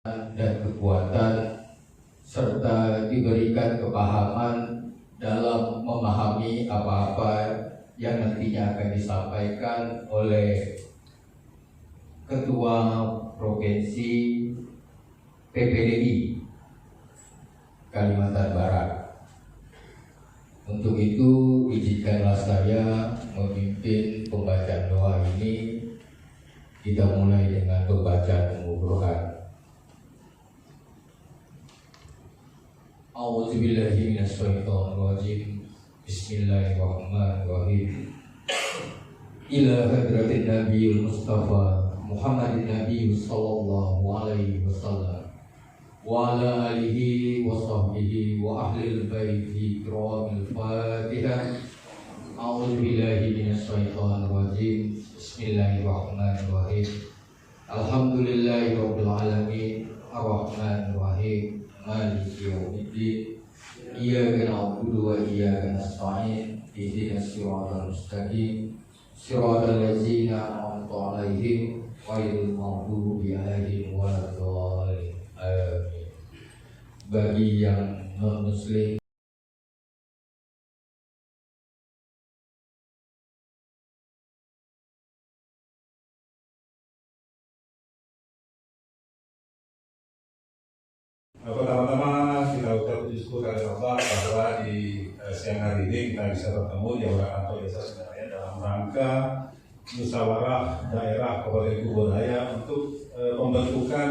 dan kekuatan serta diberikan kepahaman dalam memahami apa-apa yang nantinya akan disampaikan oleh Ketua Provinsi PPDI Kalimantan Barat. Untuk itu izinkanlah saya memimpin pembacaan doa ini. Kita mulai dengan pembacaan Al-Quran. A'udzubillahi minasyaitonirrajim. Bismillahirrahmanirrahim. Ila hadratin Nabiyul Mustafa Muhammadin Nabi sallallahu alaihi wasallam wa ala alihi wa sahbihi wa ahlil baiti kiramil Fatihah. A'udzubillahi minasyaitonirrajim. Bismillahirrahmanirrahim. Alhamdulillahirabbil alamin arrahmanir rahim maliki yaumiddin. Iyyaka na'budu wa iyyaka nasta'in. Ihdinas siratal mustaqim. Siratal ladzina an'amta 'alaihim ghairil maghdubi 'alaihim waladdallin. Amin. Bagi yang non-muslim, pertama-tama kita ucap syukur kepada Allah bahwa di siang hari ini kita bisa bertemu di Aula Kantor Desa Semeraya dalam rangka musyawarah daerah Kabupaten Kuburaya untuk pembentukan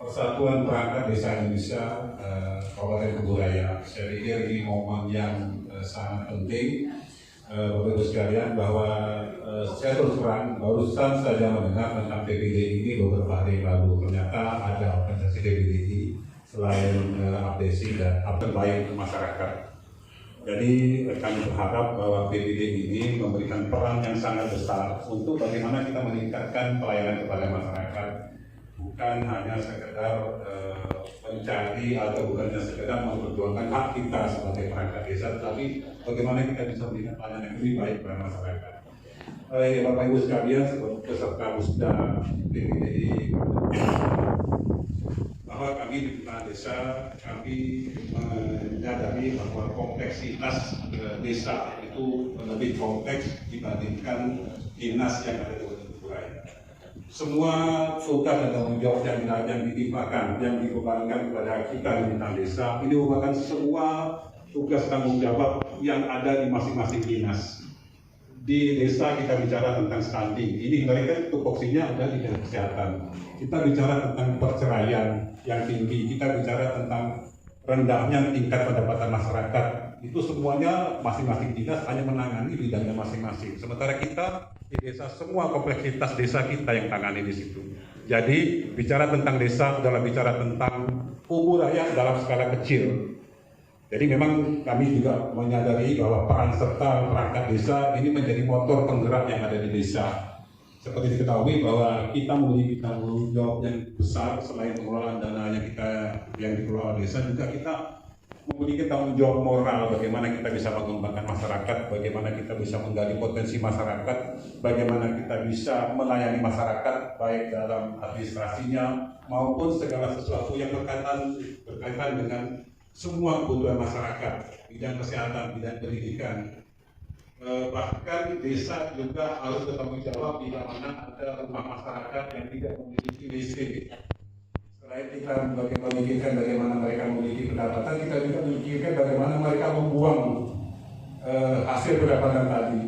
Persatuan Perangkat Desa Indonesia Kabupaten Kuburaya. Saya pikir ini momen yang sangat penting, Bapak Ibu sekalian, bahwa saya terus terang barusan saja mendengar tentang PPD ini beberapa hari lalu. Ternyata ada organisasi PPD selain abdesi dan apa lain ke masyarakat. Jadi kami berharap bahwa PPD ini memberikan peran yang sangat besar untuk bagaimana kita meningkatkan pelayanan kepada masyarakat, bukan hanya sekedar mencari atau bukan hanya sekedar memperjuangkan hak kita sebagai perangkat desa, tetapi bagaimana kita bisa memberikan pelayanan yang lebih baik kepada masyarakat. Bapak Ibu sekalian, peserta musda PPD, bahwa kami di Kepala Desa, kami menyadari bahwa kompleksitas desa itu lebih kompleks dibandingkan dinas yang ada di Kabupaten Kuburaya. Semua tugas dan tanggung jawab yang ditimpakan, yang dibebankan kepada kita di bidang desa, ini merupakan semua tugas tanggung jawab yang ada di masing-masing dinas. Di desa kita bicara tentang stunting, ini mereka tupoksinya ada di dalam kesehatan. Kita bicara tentang perceraian yang tinggi, kita bicara tentang rendahnya tingkat pendapatan masyarakat. Itu semuanya masing-masing dinas hanya menangani bidangnya masing-masing. Sementara kita di desa, semua kompleksitas desa kita yang tangani di situ. Jadi bicara tentang desa adalah bicara tentang Kuburaya dalam skala kecil. Jadi memang kami juga menyadari bahwa peran serta perangkat desa ini menjadi motor penggerak yang ada di desa. Seperti diketahui bahwa kita memiliki tanggung jawab yang besar selain pengelolaan dana yang dikelola desa, juga kita memiliki tanggung jawab moral bagaimana kita bisa mengembangkan masyarakat, bagaimana kita bisa menggali potensi masyarakat, bagaimana kita bisa melayani masyarakat baik dalam administrasinya maupun segala sesuatu yang berkaitan dengan semua kebutuhan masyarakat, bidang kesehatan, bidang pendidikan. Bahkan desa juga harus bertanggung jawab bila mana ada rumah masyarakat yang tidak memiliki listrik. Selain kita memikirkan bagaimana mereka memiliki pendapatan, kita juga memikirkan bagaimana mereka membuang hasil pendapatan tadi.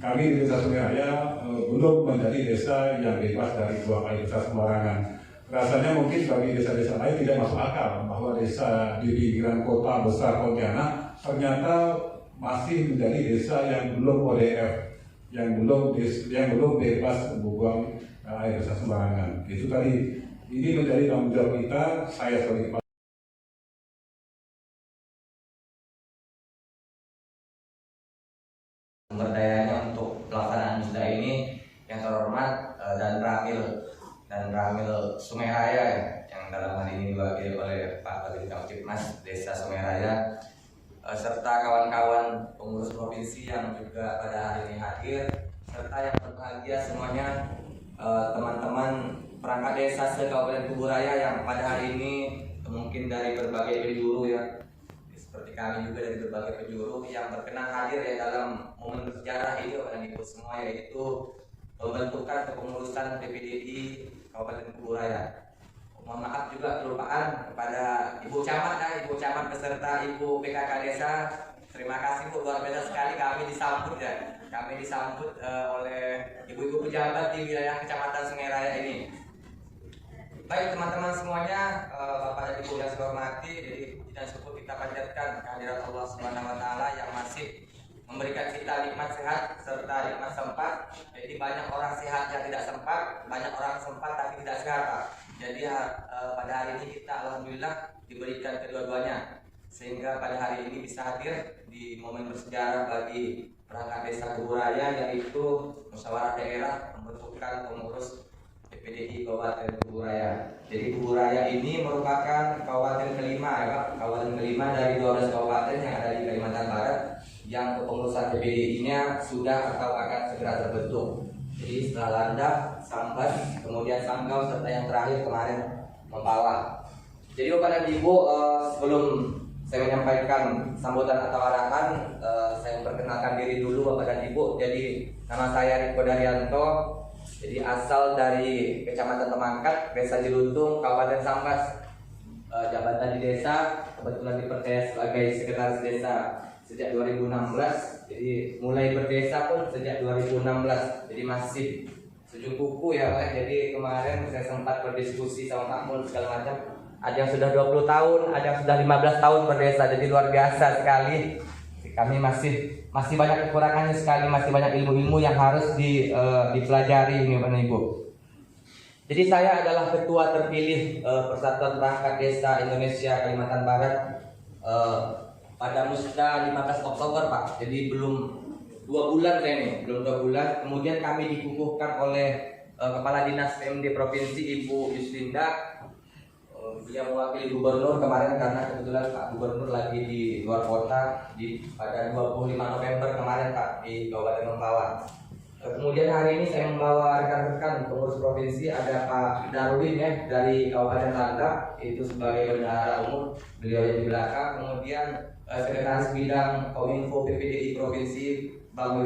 Kami di Desa Semeraya belum menjadi desa yang bebas dari buang air besar sembarangan. Rasanya mungkin bagi desa-desa lain tidak masuk akal bahwa desa di pinggiran kota besar Pontianak ternyata masih menjadi desa yang belum ODF, yang belum bebas membuang air besar sembarangan. Itu tadi, ini menjadi tanggung jawab kita. Saya sebagai sumber dayanya untuk pelaksanaan musda ini yang terhormat dan Ramil Sumeraya yang dalam hal ini diwakili oleh Pak Bupati Kapitmas Desa Sumeraya serta kawan-kawan pengurus provinsi yang juga pada hari ini hadir, serta yang berbahagia semuanya, teman-teman perangkat desa se-Kabupaten Kuburaya yang pada hari ini mungkin dari berbagai penjuru ya, seperti kami juga dari berbagai penjuru yang berkenan hadir ya dalam momen bersejarah ini Bapak dan Ibu semua, yaitu pembentukan kepengurusan PPDI Kabupaten Kuburaya. Mohon maaf juga kelupaan kepada Ibu Camat ya, Ibu Camat beserta Ibu PKK Desa. Terima kasih Bu, luar biasa sekali kami disambut ya. Kami disambut oleh ibu-ibu pejabat di wilayah Kecamatan Sungai Raya ini. Baik teman-teman semuanya, Bapak dan Ibu yang saya hormati, jadi tidak cukup kita panjatkan kehadirat Allah Subhanahu wa taala yang masih memberikan kita nikmat sehat serta nikmat sempat. Jadi banyak orang sehat yang tidak sempat, banyak orang sempat tapi tidak sehat, Pak. Jadi pada hari ini kita alhamdulillah diberikan kedua-duanya, sehingga pada hari ini bisa hadir di momen bersejarah bagi perangkat desa Kuburaya, yaitu musyawarah daerah pembentukan pengurus PPDI Kabupaten Kuburaya. Jadi Kuburaya ini merupakan kabupaten kelima ya Pak, kabupaten kelima dari 12 kabupaten yang ada di Kalimantan Barat yang kepengurusan PPDI-nya sudah atau akan segera terbentuk. Jadi setelah Landak, Sambas, kemudian Sanggau, serta yang terakhir kemarin Mempawah. Jadi Bapak dan Ibu, sebelum saya menyampaikan sambutan atau arahan, saya memperkenalkan diri dulu Bapak dan Ibu. Jadi nama saya Riko Daryanto. Jadi asal dari Kecamatan Temangkat, Desa Jelutung, Kabupaten Sambas. Jabatan di desa kebetulan dipercaya sebagai sekretaris desa sejak 2016. Jadi mulai berdesa pun sejak 2016. Jadi masih sujung kuku ya Pak. Jadi kemarin saya sempat berdiskusi sama Pak Mul segala macam. Ada yang sudah 20 tahun, ada yang sudah 15 tahun berdesa. Jadi luar biasa sekali. Kami masih banyak kekurangannya sekali, masih banyak ilmu-ilmu yang harus dipelajari ini Bapak Ibu. Jadi saya adalah ketua terpilih Persatuan Perangkat Desa Indonesia Kalimantan Barat pada musda 15 Oktober Pak. Jadi belum 2 bulan saya ini, belum 2 bulan. Kemudian kami dikukuhkan oleh Kepala Dinas PMD Provinsi Ibu Yuslinda. Dia mewakili gubernur kemarin karena kebetulan Pak Gubernur lagi di luar kota pada 25 November kemarin Pak di Kabupaten Mempawah. Kemudian hari ini saya membawa rekan-rekan pengurus provinsi, ada Pak Darwin ya dari Kabupaten Landak, itu sebagai bendahara umum, beliau yang di belakang. Kemudian sekretaris bidang Kominfo PPDI Provinsi Bang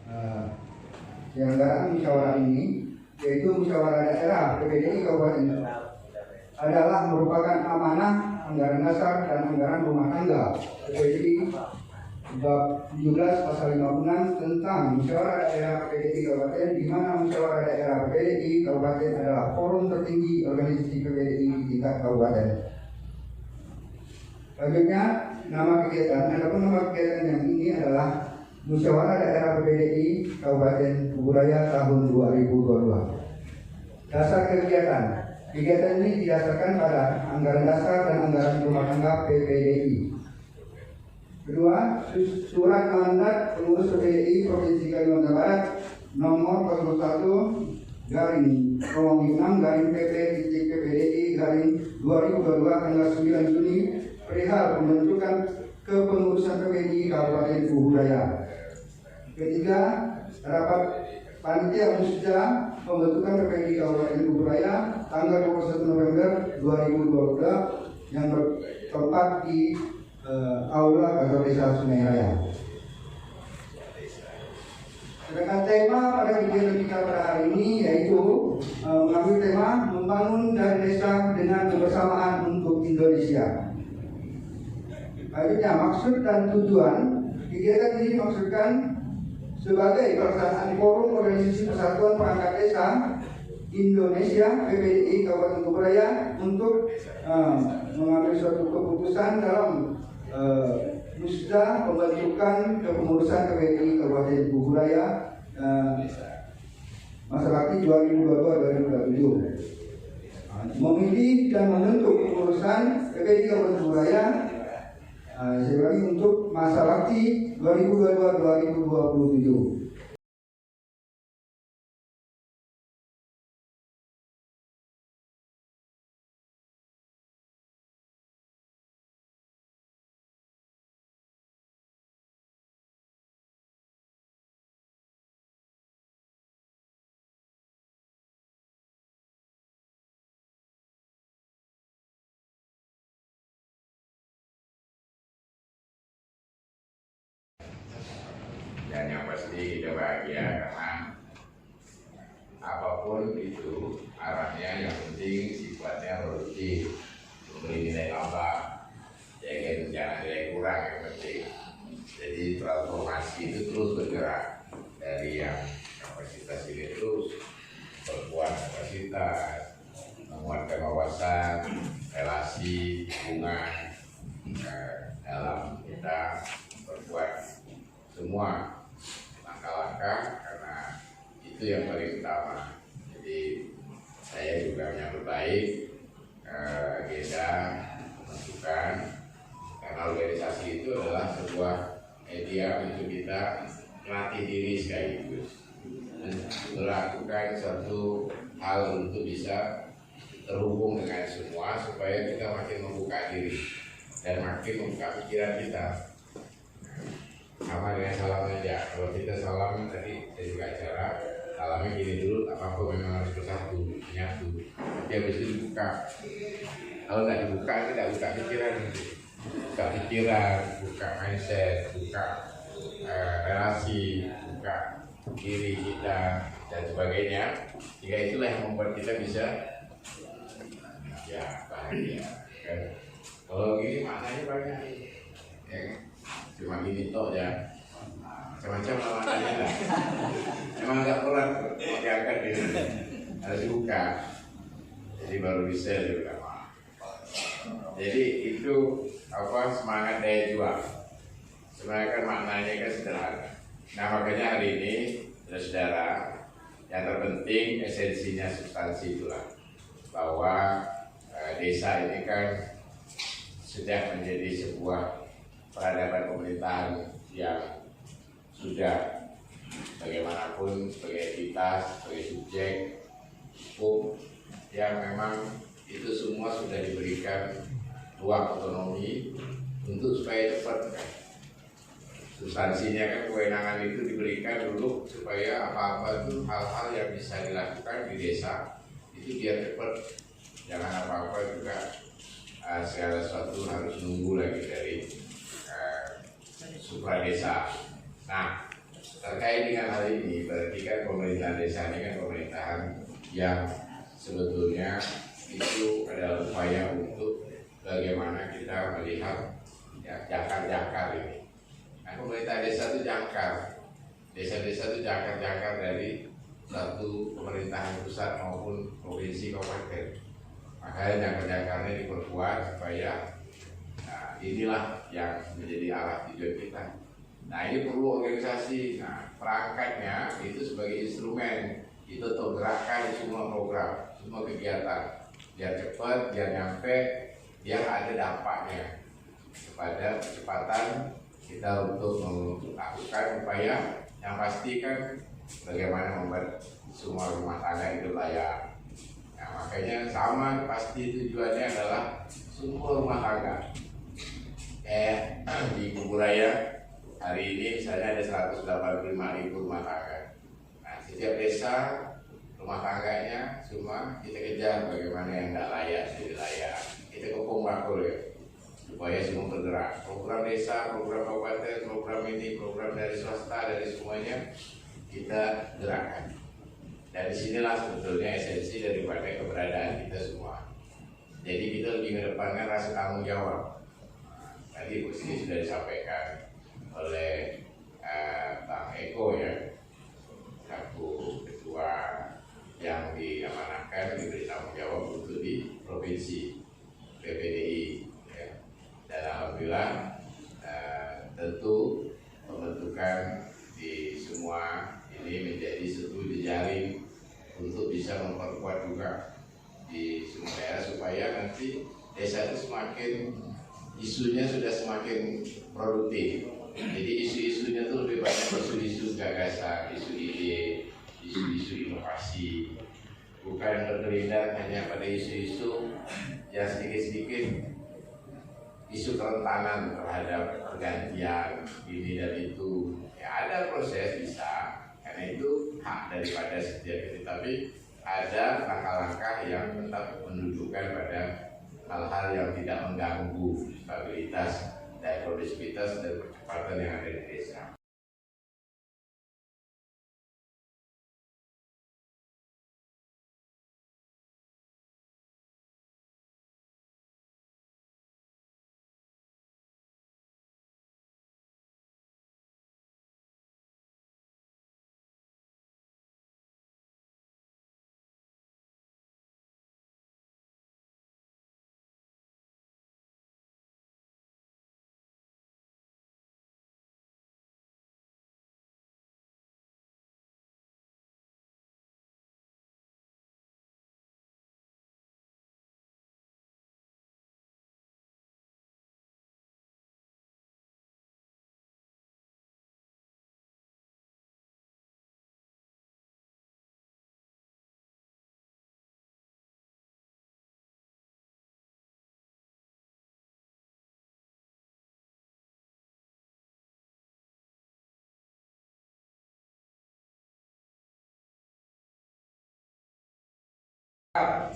penyelenggaraan musyawarah ini, yaitu musyawarah daerah PPDI Kabupaten adalah merupakan amanah anggaran dasar dan anggaran rumah tangga PPDI bab 17 pasal 56 tentang musyawarah daerah PPDI Kabupaten, di mana musyawarah daerah PPDI Kabupaten adalah forum tertinggi organisasi PPDI di tingkat kabupaten. Selanjutnya, nama kegiatan yang ini adalah Musyawarah Daerah PPDI Kabupaten Kuburaya tahun 2022. Dasar kegiatan ini didasarkan pada anggaran dasar dan anggaran rumah tangga PPDI. Kedua, surat mandat pengurus PPDI Provinsi Kalimantan Barat nomor 01 garing 06 garing PP.PPDI garing 2022 tanggal 9 Juni perihal pembentukan kepengurusan PPDI Kabupaten Kuburaya. Ketiga, rapat panitia musda pembentukan PPDI Kabupaten Kuburaya tanggal 21 November 2022 yang bertempat di Aula Kantor Desa Sungai Raya. Sedangkan tema pada kegiatan kita pada hari ini yaitu mengambil tema membangun dari desa dengan kebersamaan untuk Indonesia. Selanjutnya, maksud dan tujuan kegiatan ini dimaksudkan sebagai pelaksanaan forum organisasi Persatuan Perangkat Desa Indonesia PPDI Kabupaten Kuburaya untuk mengambil suatu keputusan dalam musda pembentukan kepengurusan PPDI Kabupaten Kuburaya masa bakti 2022-2027. Memilih dan membentuk kepengurusan PPDI Kabupaten Kuburaya untuk masa bakti 2022-2027. Dan yang pasti kita bahagia karena apapun itu arahnya yang penting sifatnya produktif, memberi nilai tambah, jangan nilai kurang yang penting. Jadi transformasi itu terus bergerak dari yang kapasitas ini terus perkuat kapasitas, menguatkan wawasan, relasi, hubungan dalam kita perkuat semua langkah-langkah karena itu yang paling utama. Jadi saya juga menyambut baik agenda pembentukan karena organisasi itu adalah sebuah media untuk kita melatih diri sekaligus melakukan suatu hal untuk bisa terhubung dengan semua supaya kita makin membuka diri dan makin membuka pikiran kita. Sama dengan salam aja, kalau kita salam tadi saya juga acara salamnya gini dulu, apa memang harus bersatu, menyatu, tapi habis itu dibuka. Kalau nggak dibuka, tidak buka pikiran, buka mindset, buka relasi, buka diri kita dan sebagainya. Jika itulah yang membuat kita bisa ya bahagia. Kan? Kalau gini maknanya banyak, ya kan? Cuma gini toh ya, macam-macam maknanya lah. Emang nggak pernah diangkat ini, harus dibuka. Jadi baru bisa dibilang. Jadi itu semangat daya juang. Sebenarnya kan maknanya kan sederhana. Nah makanya hari ini saudara, yang terpenting esensinya substansi itulah bahwa desa ini kan sudah menjadi sebuah peradaban pemerintahan yang sudah bagaimanapun sebagai entitas, sebagai subjek hukum yang memang itu semua sudah diberikan ruang otonomi untuk supaya cepat. Substansinya kan kewenangan itu diberikan dulu supaya apa-apa itu hal-hal yang bisa dilakukan di desa itu biar cepat. Jangan apa-apa juga segala sesuatu harus nunggu lagi dari supra desa. Nah, terkait dengan hal ini, berarti kan pemerintahan desa ini kan pemerintahan yang sebetulnya itu adalah upaya untuk bagaimana kita melihat ya, jangkar-jangkar ini. Nah, pemerintah desa itu jangkar, desa-desa itu jangkar-jangkar dari satu pemerintahan pusat maupun provinsi kabupaten. Makanya jangkar-jangkarnya diperkuat supaya inilah yang menjadi alat tujuan kita. Nah, ini perlu organisasi. Nah, perangkatnya itu sebagai instrumen itu untuk gerakan semua program, semua kegiatan biar cepat, biar nyampe, biar ada dampaknya kepada kecepatan kita untuk melakukan upaya yang pasti kan bagaimana membuat semua rumah tangga itu layak. Nah, makanya sama pasti tujuannya adalah semua rumah tangga. Di Kuburaya hari ini misalnya ada 185.000 rumah tangga. Nah, setiap desa rumah tangganya semua kita kejar bagaimana yang tidak layak jadi layak. Kita kepung bakul ya, supaya semua bergerak. Program desa, program kabupaten, program ini, program dari swasta, dari semuanya kita gerakkan. Dan disinilah sebetulnya esensi daripada keberadaan kita semua. Jadi kita lebih mengedepankan rasa tanggung jawab. Tadi ini sudah disampaikan oleh Bang Eko ya, selaku ketua yang diamanahkan diberi tanggung jawab untuk di provinsi PPDI ya. Dan alhamdulillah tentu pembentukan di semua ini menjadi satu jejaring untuk bisa memperkuat juga di semua daerah supaya nanti desa itu semakin isunya sudah semakin produktif. Jadi isu-isunya itu lebih banyak isu-isu gagasan, isu ide, isu-isu inovasi, bukan berkelindan hanya pada isu-isu yang sedikit-sedikit isu kerentanan terhadap pergantian ini dan itu. Ya, ada proses bisa, karena itu hak daripada setiap itu, tapi ada langkah-langkah yang tetap menunjukkan pada hal-hal yang tidak mengganggu stabilitas dan produktivitas dan percepatan yang ada di desa.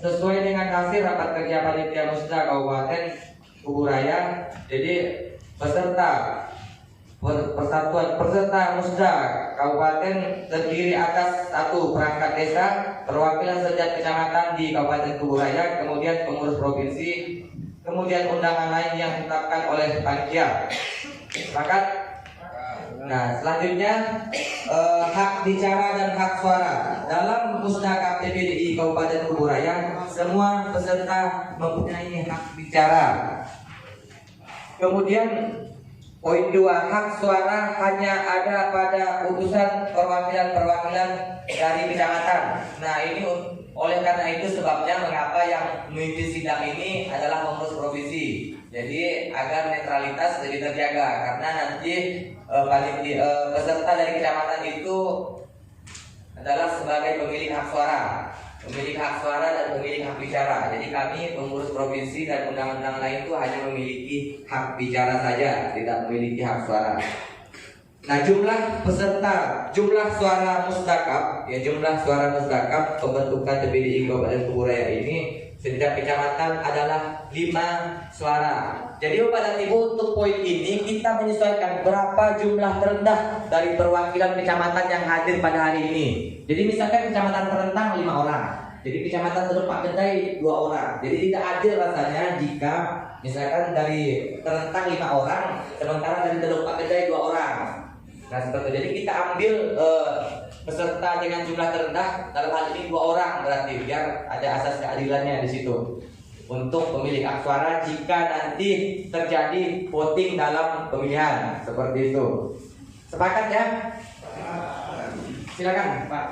Sesuai dengan hasil rapat kerja panitia musda Kabupaten Kuburaya, jadi peserta musda Kabupaten terdiri atas 1 perangkat desa, perwakilan setiap kecamatan di Kabupaten Kuburaya, kemudian pengurus provinsi, kemudian undangan lain yang ditetapkan oleh panitia. Sepakat? Nah, selanjutnya hak bicara dan hak suara. Dalam musda PPDI Kabupaten Kuburaya, semua peserta mempunyai hak bicara. Kemudian poin 2, hak suara hanya ada pada utusan perwakilan-perwakilan dari kecamatan. Nah, ini oleh karena itu sebabnya mengapa yang memimpin sidang ini adalah pengurus provinsi. Jadi agar netralitas lebih terjaga, karena nanti peserta dari kecamatan itu adalah sebagai pemilik hak suara, dan pemilik hak bicara. Jadi kami pengurus provinsi dan undang-undang lain itu hanya memiliki hak bicara saja, tidak memiliki hak suara. Nah, jumlah suara mustakab pembentukan PPDI Kabupaten Kuburaya ini Setiap kecamatan adalah 5 suara. Jadi Bapak dan Ibu, untuk poin ini kita menyesuaikan berapa jumlah terendah dari perwakilan kecamatan yang hadir pada hari ini. Jadi misalkan kecamatan Terentang 5 orang, jadi kecamatan Teluk Pak Kedai 2 orang. Jadi tidak adil rasanya jika misalkan dari Terentang 5 orang, sementara dari Teluk Pak Kedai 2 orang. Nah seperti itu. Jadi kita ambil peserta dengan jumlah terendah, dalam hal ini 2 orang, berarti biar ada asas keadilannya di situ untuk pemilik hak suara jika nanti terjadi voting dalam pemilihan seperti itu. Sepakat ya? Silakan Pak.